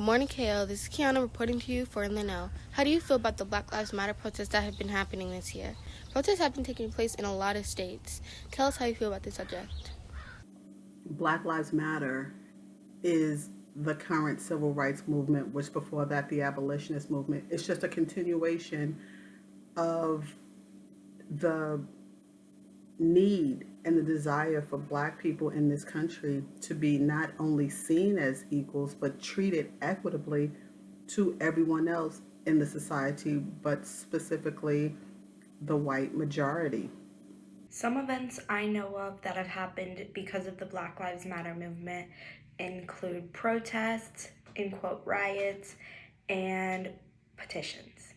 Good morning, KL. This is KiAnna reporting to you for In the Know. How do you feel about the Black Lives Matter protests that have been happening this year? Protests have been taking place in a lot of states. Tell us how you feel about this subject. Black Lives Matter is the current civil rights movement, which before that, the abolitionist movement. It's just a continuation of the need and the desire for Black people in this country to be not only seen as equals, but treated equitably to everyone else in the society, but specifically the white majority. Some events I know of that have happened because of the Black Lives Matter movement include protests, in quote, riots, and petitions.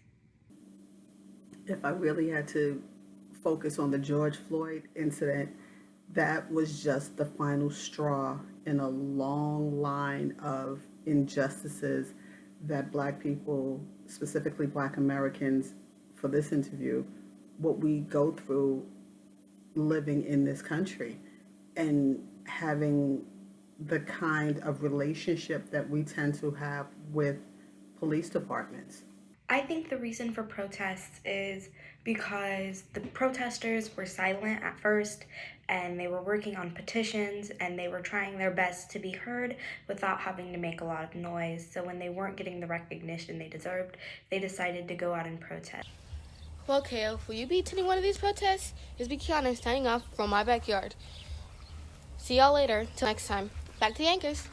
If I really had to focus on the George Floyd incident, that was just the final straw in a long line of injustices that Black people, specifically Black Americans, for this interview, what we go through living in this country and having the kind of relationship that we tend to have with police departments. I think the reason for protests is because the protesters were silent at first and they were working on petitions and they were trying their best to be heard without having to make a lot of noise. So when they weren't getting the recognition they deserved, they decided to go out and protest. Well, KL, will you be attending one of these protests? It's me, KiAnna, signing off from my backyard. See y'all later. Till next time. Back to the anchors.